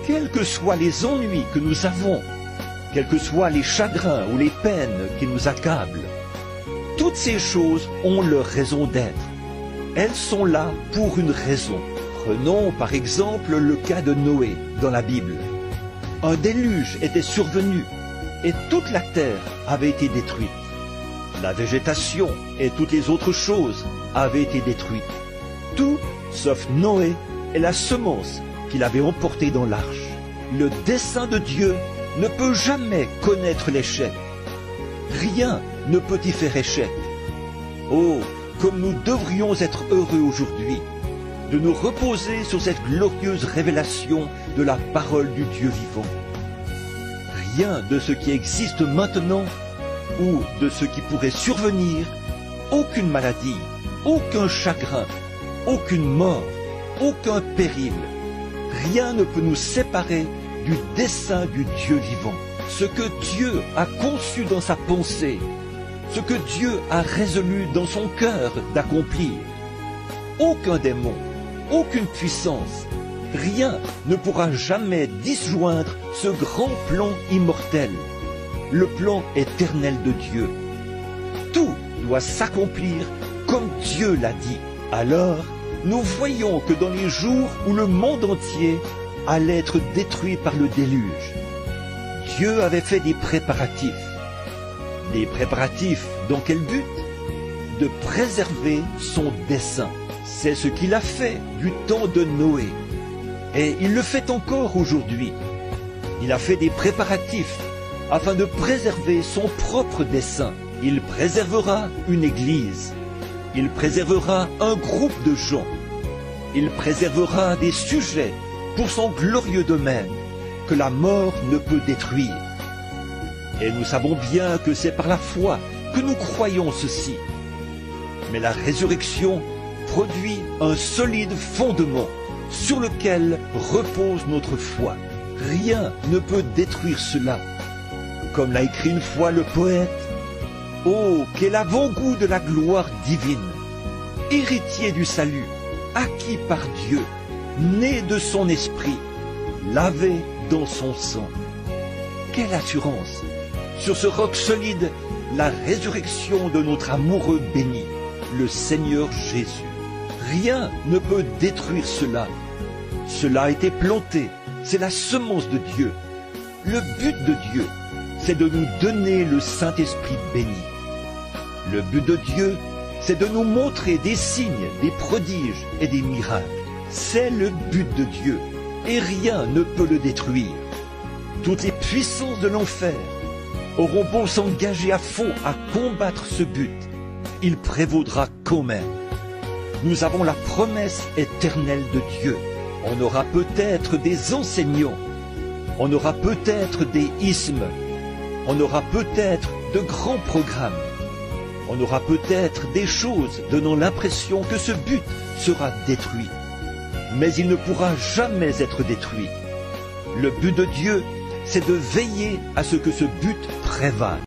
Quels que soient les ennuis que nous avons, quels que soient les chagrins ou les peines qui nous accablent, toutes ces choses ont leur raison d'être. Elles sont là pour une raison. Prenons par exemple le cas de Noé dans la Bible. Un déluge était survenu et toute la terre avait été détruite. La végétation et toutes les autres choses avaient été détruites. Tout sauf Noé et la semence qu'il avait emportée dans l'arche. Le dessein de Dieu ne peut jamais connaître l'échec. Rien ne peut y faire échec. Oh, comme nous devrions être heureux aujourd'hui de nous reposer sur cette glorieuse révélation de la parole du Dieu vivant. Rien de ce qui existe maintenant ou de ce qui pourrait survenir, aucune maladie, aucun chagrin, aucune mort, aucun péril, rien ne peut nous séparer du dessein du Dieu vivant. Ce que Dieu a conçu dans sa pensée, ce que Dieu a résolu dans son cœur d'accomplir. Aucun démon, aucune puissance, rien ne pourra jamais disjoindre ce grand plan immortel, le plan éternel de Dieu. Tout doit s'accomplir comme Dieu l'a dit. Alors, nous voyons que dans les jours où le monde entier allait être détruit par le déluge, Dieu avait fait des préparatifs. Des préparatifs dans quel but? De préserver son dessein. C'est ce qu'il a fait du temps de Noé. Et il le fait encore aujourd'hui. Il a fait des préparatifs afin de préserver son propre dessein. Il préservera une église. Il préservera un groupe de gens. Il préservera des sujets pour son glorieux domaine que la mort ne peut détruire. Et nous savons bien que c'est par la foi que nous croyons ceci. Mais la résurrection produit un solide fondement sur lequel repose notre foi. Rien ne peut détruire cela. Comme l'a écrit une fois le poète, « Oh, quel avant-goût de la gloire divine, héritier du salut, acquis par Dieu, né de son esprit, lavé dans son sang. » Quelle assurance! Sur ce roc solide, la résurrection de notre amoureux béni, le Seigneur Jésus. Rien ne peut détruire cela. Cela a été planté, c'est la semence de Dieu. Le but de Dieu, c'est de nous donner le Saint-Esprit béni. Le but de Dieu, c'est de nous montrer des signes, des prodiges et des miracles. C'est le but de Dieu, et rien ne peut le détruire. Toutes les puissances de l'enfer auront beau s'engager à fond à combattre ce but, il prévaudra quand même. Nous avons la promesse éternelle de Dieu. On aura peut-être des enseignants, on aura peut-être des ismes, on aura peut-être de grands programmes, on aura peut-être des choses donnant l'impression que ce but sera détruit. Mais il ne pourra jamais être détruit. Le but de Dieu, c'est de veiller à ce que ce but prévale.